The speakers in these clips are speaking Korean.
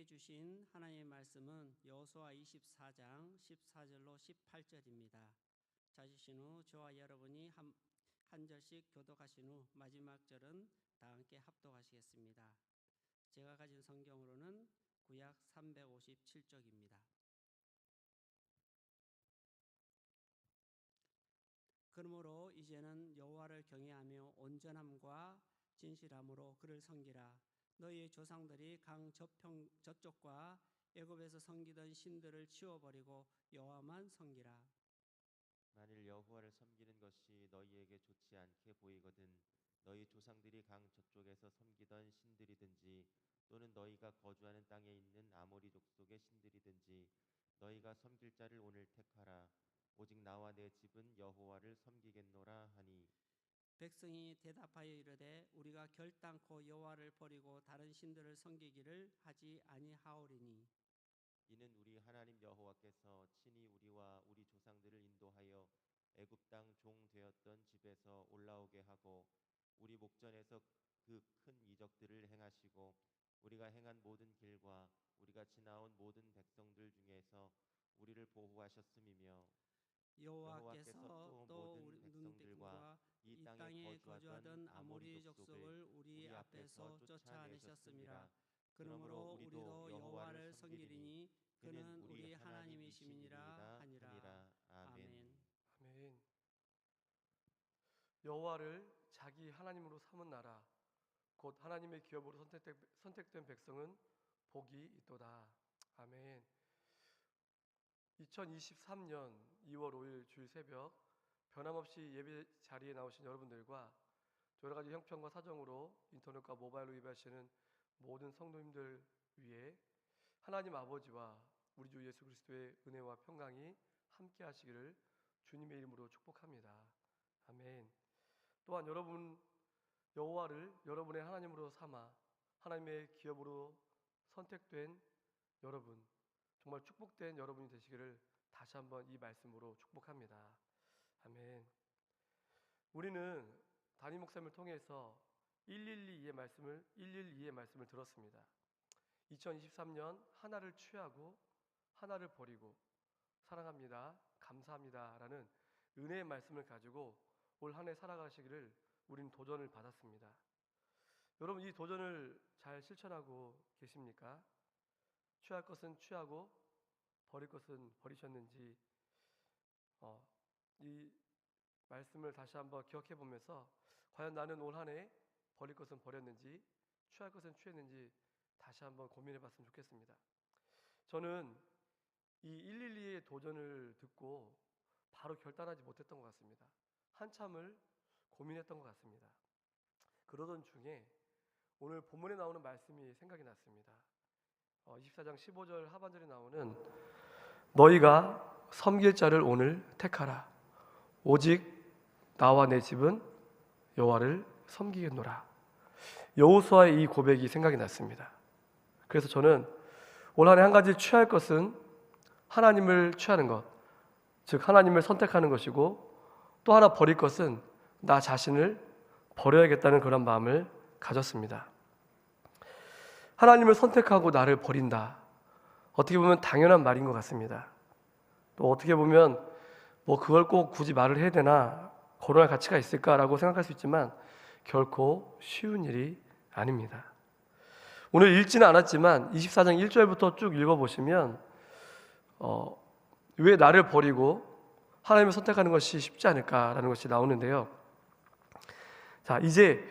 우리에게 주신 하나님의 말씀은 여호수아 24장 14절로 18절입니다. 찾으신 후 저와 여러분이 한 절씩 교독하신 후 마지막 절은 다 함께 합독하시겠습니다. 제가 가진 성경으로는 구약 357쪽입니다. 그러므로 이제는 여호와를 경외하며 온전함과 진실함으로 그를 섬기라. 너희의 조상들이 강 저쪽과 애굽에서 섬기던 신들을 치워버리고 여호와만 섬기라. 만일 여호와를 섬기는 것이 너희에게 좋지 않게 보이거든 너희 조상들이 강 저쪽에서 섬기던 신들이든지 또는 너희가 거주하는 땅에 있는 아모리 족속의 신들이든지 너희가 섬길 자를 오늘 택하라. 오직 나와 내 집은 여호와를 섬기겠노라 하니 백성이 대답하여 이르되 우리가 결단코 여호와를 버리고 다른 신들을 섬기기를 하지 아니하오리니 이는 우리 하나님 여호와께서 친히 우리와 우리 조상들을 인도하여 애굽 땅 종 되었던 집에서 올라오게 하고 우리 목전에서 그 큰 이적들을 행하시고 우리가 행한 모든 길과 우리가 지나온 모든 백성들 중에서 우리를 보호하셨음이며 여호와께서 또 우리 백성들과 이 땅에 거주하던 아모리 족속을 우리 앞에서 쫓아내셨음이라. 그러므로 우리도 여호와를 섬기리니 그는 우리 하나님이심이니라 하니라. 아멘. 아멘. 여호와를 자기 하나님으로 삼은 나라 곧 하나님의 기업으로 선택된 백성은 복이 있도다. 아멘. 2023년 2월 5일 주일 새벽 변함없이 예배 자리에 나오신 여러분들과 여러 가지 형편과 사정으로 인터넷과 모바일로 예배하시는 모든 성도님들 위해 하나님 아버지와 우리 주 예수 그리스도의 은혜와 평강이 함께 하시기를 주님의 이름으로 축복합니다. 아멘. 또한 여러분 여호와를 여러분의 하나님으로 삼아 하나님의 기업으로 선택된 여러분, 정말 축복된 여러분이 되시기를 다시 한번 이 말씀으로 축복합니다. 아멘. 우리는 담임 목사님을 통해서 112의 말씀을 들었습니다. 2023년 하나를 취하고 하나를 버리고 사랑합니다, 감사합니다 라는 은혜의 말씀을 가지고 올 한 해 살아가시기를 우리는 도전을 받았습니다. 여러분, 이 도전을 잘 실천하고 계십니까? 취할 것은 취하고 버릴 것은 버리셨는지 이 말씀을 다시 한번 기억해 보면서 과연 나는 올 한 해 버릴 것은 버렸는지 취할 것은 취했는지 다시 한번 고민해 봤으면 좋겠습니다. 저는 이 112의 도전을 듣고 바로 결단하지 못했던 것 같습니다. 한참을 고민했던 것 같습니다. 그러던 중에 오늘 본문에 나오는 말씀이 생각이 났습니다. 24장 15절 하반절에 나오는 너희가 섬길 자를 오늘 택하라. 오직 나와 내 집은 여호와를 섬기겠노라. 여호수아의 이 고백이 생각이 났습니다. 그래서 저는 올 한 해 한 가지 취할 것은 하나님을 취하는 것, 즉 하나님을 선택하는 것이고, 또 하나 버릴 것은 나 자신을 버려야겠다는 그런 마음을 가졌습니다. 하나님을 선택하고 나를 버린다. 어떻게 보면 당연한 말인 것 같습니다. 또 어떻게 보면 그걸 꼭 굳이 말을 해야 되나, 거론할 가치가 있을까라고 생각할 수 있지만 결코 쉬운 일이 아닙니다. 오늘 읽지는 않았지만 24장 1절부터 쭉 읽어보시면 왜 나를 버리고 하나님을 선택하는 것이 쉽지 않을까라는 것이 나오는데요. 자, 이제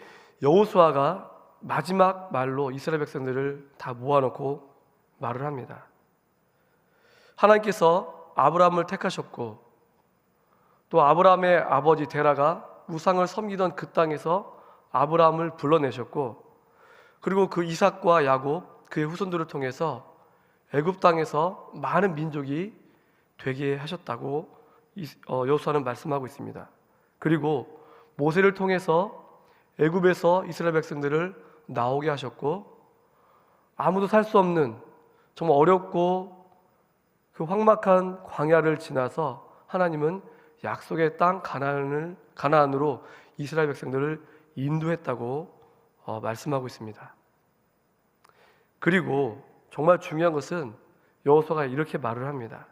여호수아가 마지막 말로 이스라엘 백성들을 다 모아놓고 말을 합니다. 하나님께서 아브라함을 택하셨고, 또 아브라함의 아버지 데라가 우상을 섬기던 그 땅에서 아브라함을 불러내셨고, 그리고 그 이삭과 야곱 그의 후손들을 통해서 애굽 땅에서 많은 민족이 되게 하셨다고 여호수아는 말씀하고 있습니다. 그리고 모세를 통해서 애굽에서 이스라엘 백성들을 나오게 하셨고, 아무도 살 수 없는 정말 어렵고 그 황막한 광야를 지나서 하나님은 약속의 땅 가나안으로 이스라엘 백성들을 인도했다고 말씀하고 있습니다. 그리고 정말 중요한 것은 여호수아가 이렇게 말을 합니다.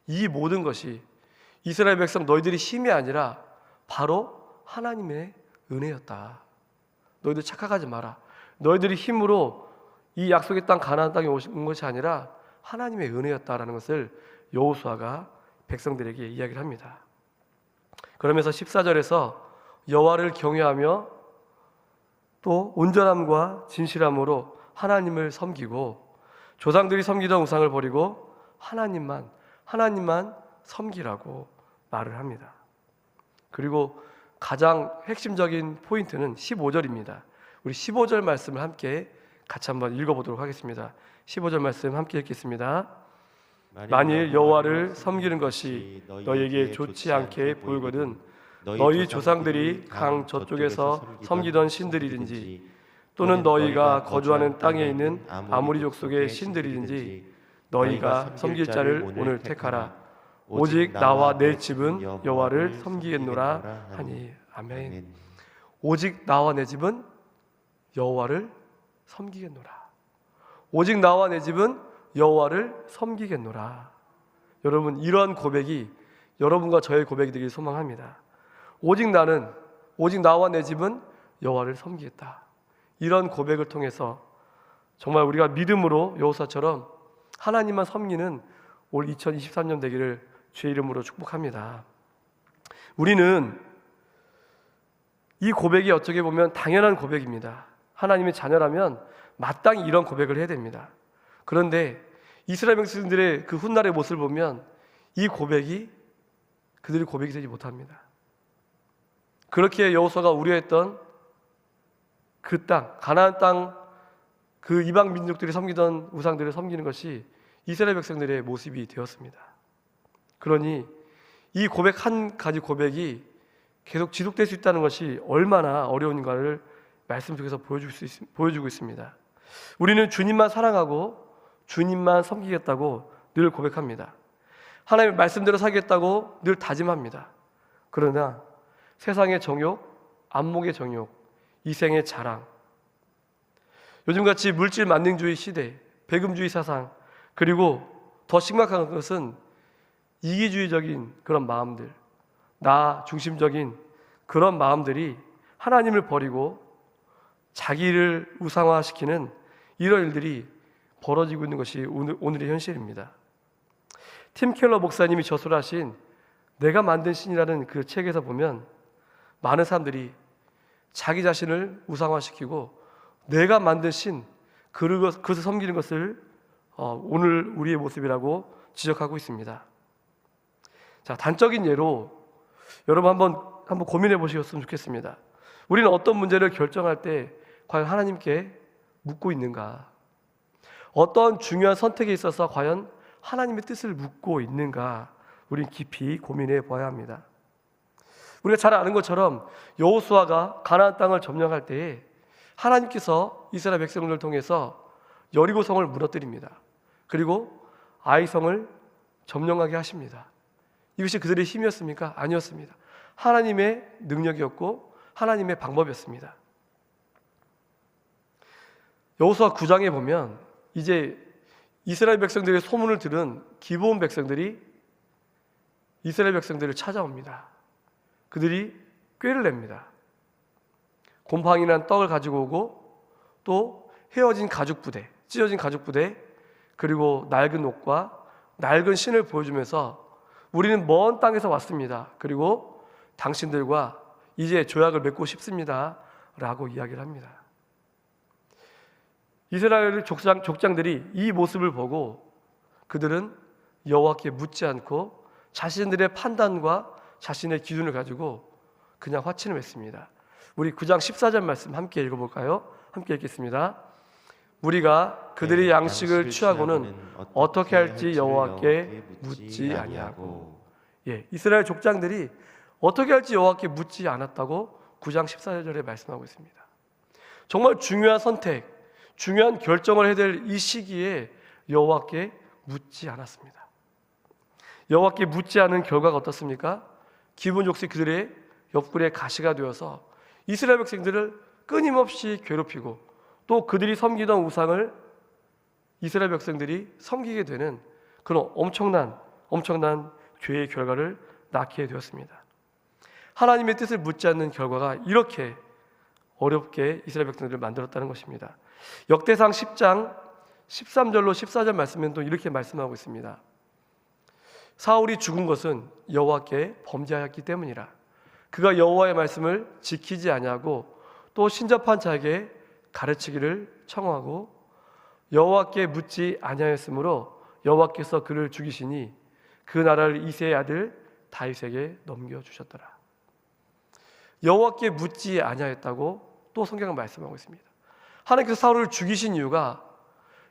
이 모든 것이 이스라엘 백성 너희들이 힘이 아니라 바로 하나님의 은혜였다. 너희들 착각하지 마라. 너희들이 힘으로 이 약속의 땅 가나안 땅에 온 것이 아니라 하나님의 은혜였다라는 것을 여호수아가 백성들에게 이야기를 합니다. 그러면서 14절에서 여호와를 경외하며 또 온전함과 진실함으로 하나님을 섬기고 조상들이 섬기던 우상을 버리고 하나님만 섬기라고 말을 합니다. 그리고 가장 핵심적인 포인트는 15절입니다. 우리 15절 말씀을 함께 같이 한번 읽어보도록 하겠습니다. 15절 말씀 함께 읽겠습니다. 만일 여호와를 섬기는 것이 너희에게 좋지 않게 보이거든 너희 조상들이 강 저쪽에서 섬기던 신들이든지 또는 너희가 거주하는 땅에 있는 아모리 족속의 신들이든지 너희가 섬길 자를 오늘 택하라. 오직 나와 내 집은 여호와를 섬기겠노라 하니. 아멘. 오직 나와 내 집은 여호와를 섬기겠노라. 오직 나와 내 집은 여호와를 섬기겠노라. 여러분, 이러한 고백이 여러분과 저의 고백이 되길 소망합니다. 오직 나와 내 집은 여호와를 섬기겠다. 이런 고백을 통해서 정말 우리가 믿음으로 여호수아처럼 하나님만 섬기는 올 2023년 되기를 주의 이름으로 축복합니다. 우리는 이 고백이 어떻게 보면 당연한 고백입니다. 하나님의 자녀라면 마땅히 이런 고백을 해야 됩니다. 그런데 이스라엘 백성들의 그 훗날의 모습을 보면 이 고백이 그들의 고백이 되지 못합니다. 그렇게 여호수아가 우려했던 그 땅, 가나안 땅, 그 이방 민족들이 섬기던 우상들을 섬기는 것이 이스라엘 백성들의 모습이 되었습니다. 그러니 이 고백 한 가지 고백이 계속 지속될 수 있다는 것이 얼마나 어려운가를 말씀 속에서 보여주고 있습니다. 우리는 주님만 사랑하고 주님만 섬기겠다고 늘 고백합니다. 하나님의 말씀대로 살겠다고 늘 다짐합니다. 그러나 세상의 정욕, 안목의 정욕, 이생의 자랑, 요즘같이 물질 만능주의 시대, 배금주의 사상, 그리고 더 심각한 것은 이기주의적인 그런 마음들, 나 중심적인 그런 마음들이 하나님을 버리고 자기를 우상화시키는 이런 일들이 벌어지고 있는 것이 오늘의 현실입니다. 팀 켈러 목사님이 저술하신 내가 만든 신이라는 그 책에서 보면 많은 사람들이 자기 자신을 우상화시키고 내가 만든 신, 그것을 섬기는 것을 오늘 우리의 모습이라고 지적하고 있습니다. 자, 단적인 예로 여러분 한번 고민해 보셨으면 좋겠습니다. 우리는 어떤 문제를 결정할 때 과연 하나님께 묻고 있는가? 어떤 중요한 선택에 있어서 과연 하나님의 뜻을 묻고 있는가? 우리는 깊이 고민해 봐야 합니다. 우리가 잘 아는 것처럼 여호수아가 가나안 땅을 점령할 때에 하나님께서 이스라엘 백성들을 통해서 여리고성을 무너뜨립니다. 그리고 아이성을 점령하게 하십니다. 이것이 그들의 힘이었습니까? 아니었습니다. 하나님의 능력이었고 하나님의 방법이었습니다. 여호수아 9장에 보면 이제 이스라엘 백성들의 소문을 들은 기브온 백성들이 이스라엘 백성들을 찾아옵니다. 그들이 꾀를 냅니다. 곰팡이 난 떡을 가지고 오고 또 헤어진 가죽 부대, 찢어진 가죽 부대, 그리고 낡은 옷과 낡은 신을 보여주면서 우리는 먼 땅에서 왔습니다. 그리고 당신들과 이제 조약을 맺고 싶습니다 라고 이야기를 합니다. 이스라엘 족장들이 이 모습을 보고 그들은 여호와께 묻지 않고 자신들의 판단과 자신의 기준을 가지고 그냥 화친을 맺습니다. 우리 9장 14절 말씀 함께 읽어볼까요? 함께 읽겠습니다. 우리가 그들의 양식을 취하고는 어떻게 할지 여호와께 묻지 아니하고. 이스라엘 족장들이 어떻게 할지 여호와께 묻지 않았다고 9장 14절에 말씀하고 있습니다. 정말 중요한 선택, 중요한 결정을 해야 될 이 시기에 여호와께 묻지 않았습니다. 여호와께 묻지 않은 결과가 어떻습니까? 기분 좋게 그들의 옆구리에 가시가 되어서 이스라엘 백성들을 끊임없이 괴롭히고 또 그들이 섬기던 우상을 이스라엘 백성들이 섬기게 되는 그런 엄청난 죄의 결과를 낳게 되었습니다. 하나님의 뜻을 묻지 않는 결과가 이렇게 어렵게 이스라엘 백성들을 만들었다는 것입니다. 역대상 10장 13절로 14절 말씀은 또 이렇게 말씀하고 있습니다. 사울이 죽은 것은 여호와께 범죄하였기 때문이라. 그가 여호와의 말씀을 지키지 아니하고 또 신접한 자에게 가르치기를 청하고 여호와께 묻지 아니하였으므로 여호와께서 그를 죽이시니 그 나라를 이새의 아들 다윗에게 넘겨주셨더라. 여호와께 묻지 아니하였다고 또 성경은 말씀하고 있습니다. 하나님께서 사울을 죽이신 이유가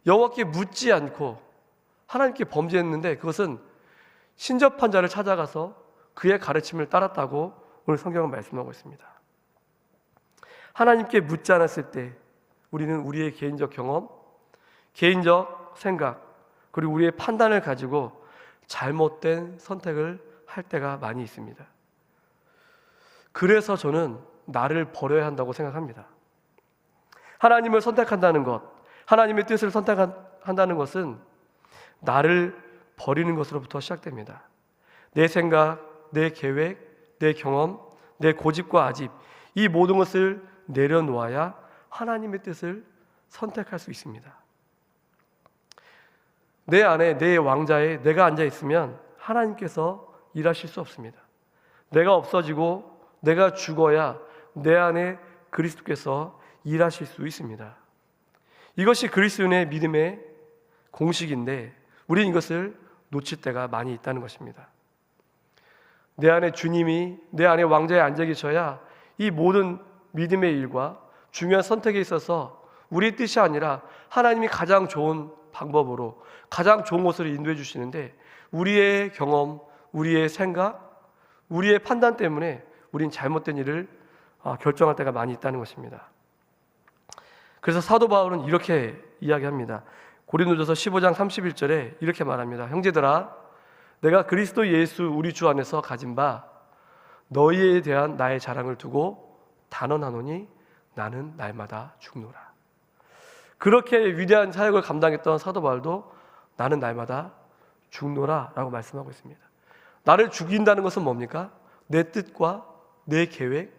여호와께 묻지 않고 하나님께 범죄했는데 그것은 신접한 자를 찾아가서 그의 가르침을 따랐다고 오늘 성경은 말씀하고 있습니다. 하나님께 묻지 않았을 때 우리는 우리의 개인적 경험, 개인적 생각, 그리고 우리의 판단을 가지고 잘못된 선택을 할 때가 많이 있습니다. 그래서 저는 나를 버려야 한다고 생각합니다. 하나님을 선택한다는 것, 하나님의 뜻을 선택한다는 것은 나를 버리는 것으로부터 시작됩니다. 내 생각, 내 계획, 내 경험, 내 고집과 아집, 이 모든 것을 내려놓아야 하나님의 뜻을 선택할 수 있습니다. 내 안에 내 왕자에 내가 앉아 있으면 하나님께서 일하실 수 없습니다. 내가 없어지고 내가 죽어야 내 안에 그리스도께서 일하실 수 있습니다. 이것이 그리스도인의 믿음의 공식인데 우리는 이것을 놓칠 때가 많이 있다는 것입니다. 내 안에 주님이 내 안에 왕자에 앉아 계셔야 이 모든 믿음의 일과 중요한 선택에 있어서 우리의 뜻이 아니라 하나님이 가장 좋은 방법으로 가장 좋은 것으로 인도해 주시는데 우리의 경험, 우리의 생각, 우리의 판단 때문에 우린 잘못된 일을 결정할 때가 많이 있다는 것입니다. 그래서 사도 바울은 이렇게 이야기합니다. 고린도전서 15장 31절에 이렇게 말합니다. 형제들아, 내가 그리스도 예수 우리 주 안에서 가진 바 너희에 대한 나의 자랑을 두고 단언하노니 나는 날마다 죽노라. 그렇게 위대한 사역을 감당했던 사도 바울도 나는 날마다 죽노라 라고 말씀하고 있습니다. 나를 죽인다는 것은 뭡니까? 내 뜻과 내 계획,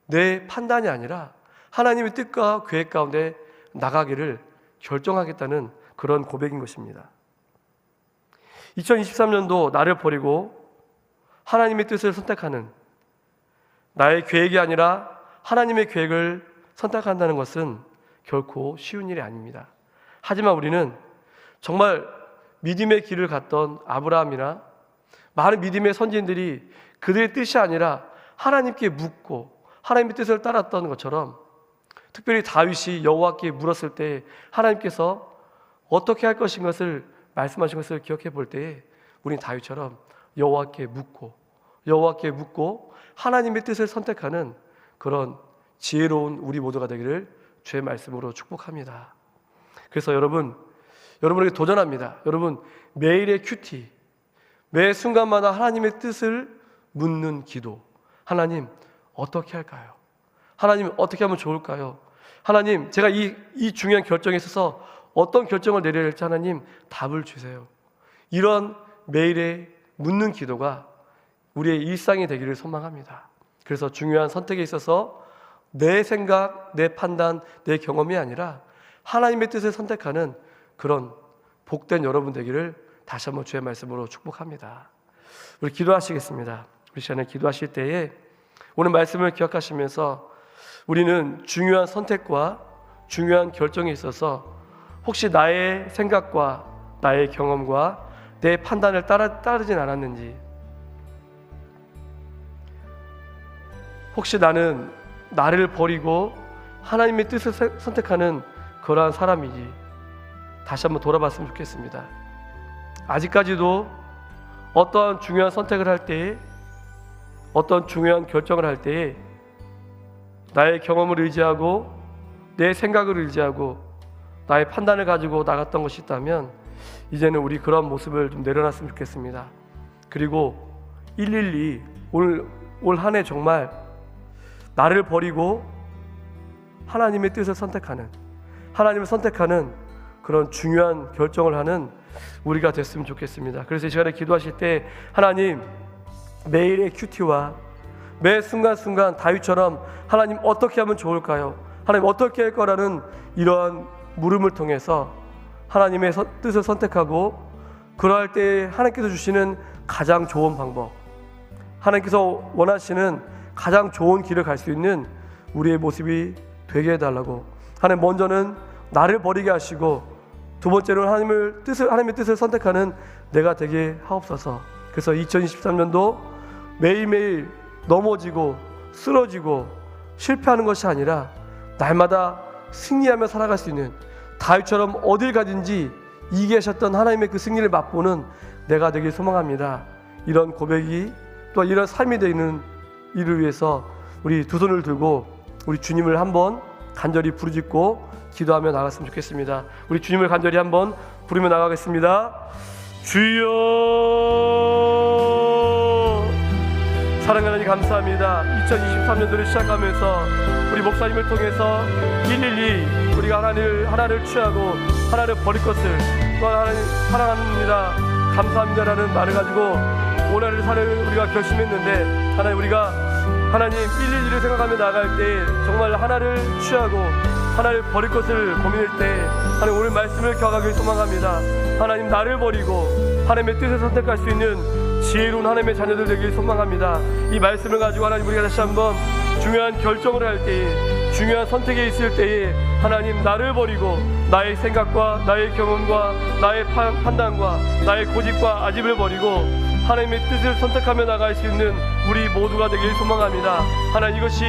내 판단이 아니라 하나님의 뜻과 계획 가운데 나가기를 결정하겠다는 그런 고백인 것입니다. 2023년도 나를 버리고 하나님의 뜻을 선택하는, 나의 계획이 아니라 하나님의 계획을 선택한다는 것은 결코 쉬운 일이 아닙니다. 하지만 우리는 정말 믿음의 길을 갔던 아브라함이나 많은 믿음의 선지인들이 그들의 뜻이 아니라 하나님께 묻고 하나님의 뜻을 따랐던 것처럼, 특별히 다윗이 여호와께 물었을 때 하나님께서 어떻게 할 것인 것을 말씀하신 것을 기억해 볼 때에 우리는 다윗처럼 여호와께 묻고 하나님의 뜻을 선택하는 그런 지혜로운 우리 모두가 되기를 주의 말씀으로 축복합니다. 그래서 여러분에게 도전합니다. 여러분, 매일의 큐티, 매 순간마다 하나님의 뜻을 묻는 기도. 하나님, 어떻게 할까요? 하나님, 어떻게 하면 좋을까요? 하나님, 제가 이 중요한 결정에 있어서 어떤 결정을 내려야 할지 하나님 답을 주세요. 이런 매일의 묻는 기도가 우리의 일상이 되기를 소망합니다. 그래서 중요한 선택에 있어서 내 생각, 내 판단, 내 경험이 아니라 하나님의 뜻을 선택하는 그런 복된 여러분 되기를 다시 한번 주의 말씀으로 축복합니다. 우리 기도하시겠습니다. 우리 시간에 기도하실 때에 오늘 말씀을 기억하시면서 우리는 중요한 선택과 중요한 결정에 있어서 혹시 나의 생각과 나의 경험과 내 판단을 따르진 않았는지, 혹시 나는 나를 버리고 하나님의 뜻을 선택하는 그러한 사람이지, 다시 한번 돌아봤으면 좋겠습니다. 아직까지도 어떠한 중요한 선택을 할 때에, 어떤 중요한 결정을 할 때에 나의 경험을 의지하고 내 생각을 의지하고 나의 판단을 가지고 나갔던 것이 있다면 이제는 우리 그런 모습을 좀 내려놨으면 좋겠습니다. 그리고 112 올 한 해 정말 나를 버리고 하나님의 뜻을 선택하는, 하나님을 선택하는 그런 중요한 결정을 하는 우리가 됐으면 좋겠습니다. 그래서 이 시간에 기도하실 때 하나님, 매일의 큐티와 매 순간순간 다윗처럼 하나님 어떻게 하면 좋을까요? 하나님 어떻게 할 거라는 이러한 물음을 통해서 하나님의 뜻을 선택하고, 그러할 때 하나님께서 주시는 가장 좋은 방법, 하나님께서 원하시는 가장 좋은 길을 갈 수 있는 우리의 모습이 되게 해달라고. 하나님, 먼저는 나를 버리게 하시고, 두 번째로는 하나님의 뜻을 선택하는 내가 되게 하옵소서. 그래서 2023년도 매일매일 넘어지고 쓰러지고 실패하는 것이 아니라 날마다 승리하며 살아갈 수 있는, 다윗처럼 어딜 가든지 이기게 하셨던 하나님의 그 승리를 맛보는 내가 되길 소망합니다. 이런 고백이 또 이런 삶이 되는 이를 위해서 우리 두 손을 들고 우리 주님을 한번 간절히 부르짖고 기도하며 나갔으면 좋겠습니다. 우리 주님을 간절히 한번 부르며 나가겠습니다. 주여, 사랑하는 하나님 감사합니다. 2023년도를 시작하면서 우리 목사님을 통해서 112 우리가 하나를 취하고 하나를 버릴 것을 또 하나님 사랑합니다, 감사합니다라는 말을 가지고 오늘을 살 우리가 결심했는데, 하나님, 우리가 하나님 112를 생각하며 나갈 때 정말 하나를 취하고 하나를 버릴 것을 고민할 때 하나님 오늘 말씀을 경하길 소망합니다. 하나님, 나를 버리고 하나님의 뜻을 선택할 수 있는 지혜로운 하나님의 자녀들 되길 소망합니다. 이 말씀을 가지고 하나님, 우리가 다시 한번 중요한 결정을 할 때에, 중요한 선택에 있을 때에 하나님, 나를 버리고 나의 생각과 나의 경험과 나의 판단과 나의 고집과 아집을 버리고 하나님의 뜻을 선택하며 나갈 수 있는 우리 모두가 되길 소망합니다. 하나님, 이것이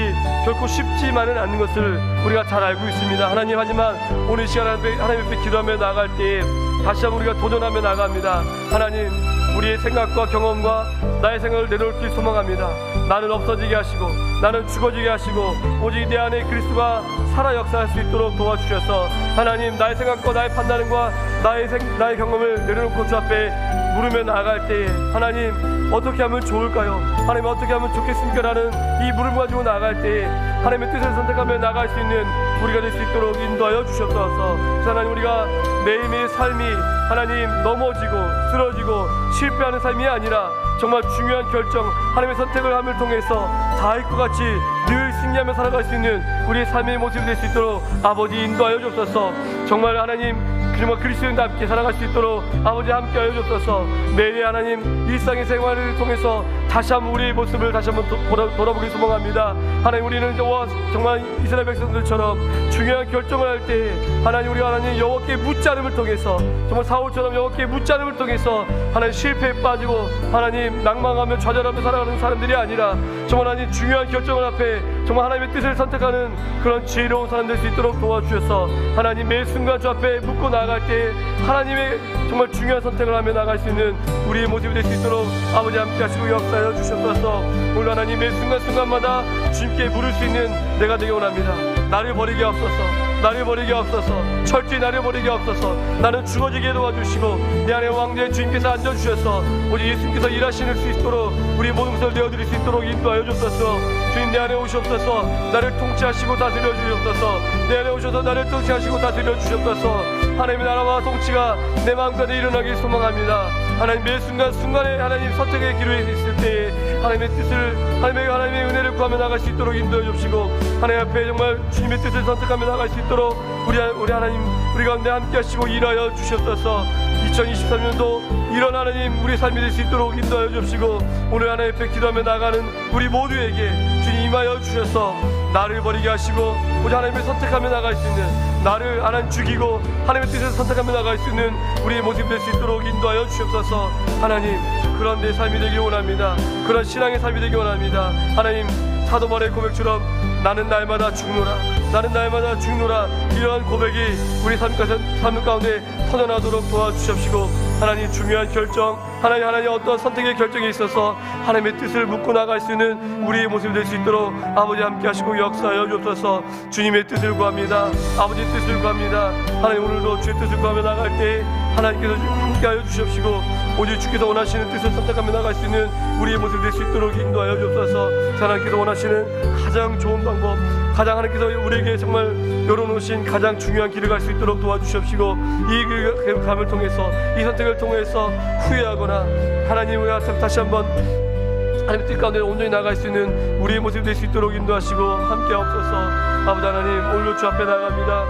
결코 쉽지만은 않는 것을 우리가 잘 알고 있습니다. 하나님, 하지만 오늘 이 시간 하나님 앞에 기도하며 나갈 때에 다시 한번 우리가 도전하며 나갑니다. 하나님, 우리의 생각과 경험과 나의 생각을 내려놓길 소망합니다. 나는 없어지게 하시고 나는 죽어지게 하시고 오직 내 안에 그리스도가 살아 역사할 수 있도록 도와주셔서 하나님, 나의 생각과 나의 판단과 나의 경험을 내려놓고 주 앞에 물으며 나아갈 때에 하나님, 어떻게 하면 좋을까요? 하나님, 어떻게 하면 좋겠습니까? 라는 이 물음을 가지고 나아갈 때에 하나님의 뜻을 선택하며 나아갈 수 있는 우리가 될 수 있도록 인도하여 주셨소서. 하나님, 우리가 매일매일 삶이 하나님 넘어지고 쓰러지고 실패하는 삶이 아니라 정말 중요한 결정, 하나님의 선택을 함을 통해서 다윗과 같이 늘 승리하며 살아갈 수 있는 우리의 삶의 모습이 될 수 있도록 아버지 인도하여 주옵소서. 정말 하나님, 정말 그리스도인답게 살아갈 수 있도록 아버지 함께하여 주옵소서. 매일의 하나님 일상의 생활을 통해서 다시 한번 우리의 모습을 다시 한번 돌아보기 소망합니다. 하나님, 우리는 정말 이스라엘 백성들처럼 중요한 결정을 할 때 하나님, 우리가 하나님 여호와께 묻지 않음을 통해서, 정말 사울처럼 여호와께 묻지 않음을 통해서 하나님 실패에 빠지고 하나님 낭망하며 좌절하며 살아가는 사람들이 아니라 정말 하나님 중요한 결정을 앞에 정말 하나님의 뜻을 선택하는 그런 지혜로운 사람 될 수 있도록 도와주셔서 하나님, 매 순간 주 앞에 묻고 나아갈 때 하나님의 정말 중요한 선택을 하며 나갈 수 있는 우리의 모습이 될 수 있도록 아버지 함께 하시고 역사하여 주셨소서. 오늘 하나님, 매 순간순간마다 주님께 물을 수 있는 내가 되기 원합니다. 나를 버리게 없어서, 나를 버리게 없어서, 철저히 나를 버리게 없어서, 나는 죽어지게 도와주시고 내 안에 왕좌에 주님께서 앉아주셔서 오직 예수님께서 일하시는 수 있도록 우리 모든 것을 내어드릴 수 있도록 인도하여 주옵소서. 주님, 내 안에 오시옵소서. 나를 통치하시고 다스려 주옵소서. 내 안에 오셔서 나를 통치하시고 다스려 주옵소서. 하나님의 나라와 통치가 내 마음가운데 일어나길 소망합니다. 하나님, 매 순간순간에 하나님 선택의 기로에 있을 때에 하나님의 뜻을, 하나님의 은혜를 구하며 나갈 수 있도록 인도해 주시고 하나님 앞에 정말 주님의 뜻을 선택하며 나갈 수 있도록 우리 하나님, 우리 가운데 함께 하시고 일하여 주셨소서. 2023년도 이런 하나님 우리의 삶이 될 수 있도록 인도하여 주시고 오늘 하나님 앞에 기도하며 나가는 우리 모두에게 주님 임하여 주셔서 나를 버리게 하시고 오직 하나님을 선택하며 나갈 수 있는, 나를 하나님 죽이고 하나님의 뜻을 선택하며 나갈 수 있는 우리의 모습이 될 수 있도록 인도하여 주옵소서. 하나님, 그런 내 삶이 되길 원합니다. 그런 신앙의 삶이 되길 원합니다. 하나님, 사도 바울의 고백처럼 나는 날마다 죽노라, 나는 날마다 죽노라, 이러한 고백이 우리 삶 가운데 터져나도록 도와주십시고 하나님, 중요한 결정, 하나님 어떤 선택의 결정에 있어서 하나님의 뜻을 묻고 나갈 수 있는 우리의 모습이 될 수 있도록 아버지 함께 하시고 역사하여 주옵소서. 주님의 뜻을 구합니다. 아버지 뜻을 구합니다. 하나님, 오늘도 주의 뜻을 구하며 나갈 때 하나님께서 함께하여 주십시고 오직 주께서 원하시는 뜻을 선택하며 나갈 수 있는 우리의 모습이 될 수 있도록 인도하여 주옵소서. 하나님께서 원하시는 가장 좋은 방법, 가장 하나님께서 우리에게 정말 열어놓으신 가장 중요한 길을 갈 수 있도록 도와주시옵시고, 이 길을 통해서, 이 선택을 통해서 후회하거나 하나님의 앞에 다시 한번 하나님의 뜻 가운데 온전히 나갈 수 있는 우리의 모습이 될 수 있도록 인도하시고 함께 하옵소서. 아버지 하나님, 오늘도 주 앞에 나갑니다.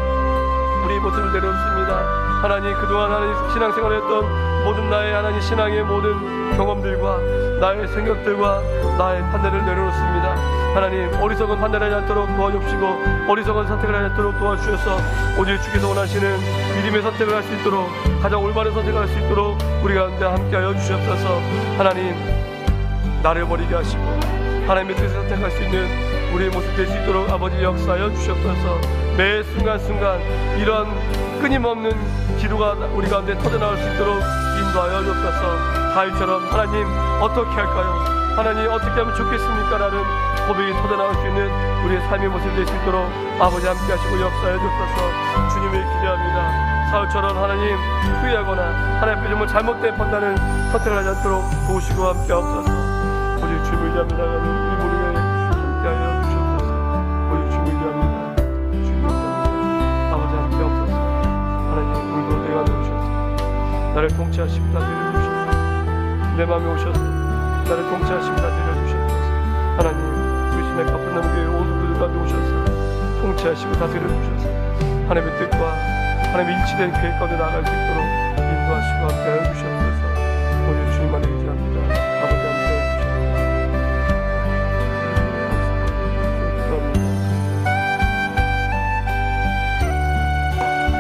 우리의 모습을 내려놓습니다. 하나님, 그동안 하나님 신앙생활을 했던 모든 나의 하나님 신앙의 모든 경험들과 나의 생각들과 나의 판단을 내려놓습니다. 하나님, 어리석은 판단하지 않도록 도와주시고 어리석은 선택을 하지 않도록 도와주셔서 오직 주께서 원하시는 믿음의 선택을 할 수 있도록, 가장 올바른 선택을 할 수 있도록 우리 가운데 함께하여 주시옵소서. 하나님, 나를 버리게 하시고 하나님의 뜻을 선택할 수 있는 우리의 모습 될 수 있도록 아버지 역사하여 주시옵소서. 매 순간순간 이런 끊임없는 기도가 우리 가운데 터져나올 수 있도록 인도하여 주옵소서. 다윗처럼 하나님 어떻게 할까요? 하나님 어떻게 하면 좋겠습니까? 라는 고백이 터져나올 수 있는 우리의 삶의 모습이 될 수 있도록 아버지 함께 하시고 역사하여 주옵소서. 주님을 기대합니다. 사울처럼 하나님 후회하거나 하나님 앞에 정말 잘못된 판단을 선택을 하지 않도록 도우시고 함께 하옵소서. 오직 주님을 위하며 나가는 우리 모두에게 함께하여 주옵소서. 오직 주님을 위합니다. 주님을 위합니다. 아버지 함께 하옵소서. 하나님, 오늘도 내가 오셔서 나를 통치하시고 다스려 주옵소서. 내 마음에 오셔서 나를 통치하시고 다스려 주옵소서. 하나님, 우리 신의 가뿐한 교회 온 성도들 가운데 오셔서 통치하시고 다스려 주옵소서. 하나님의 뜻과 하나님의 일치된 계획 가운데 나아갈 수 있도록 인도하시고 함께하여 주옵소서.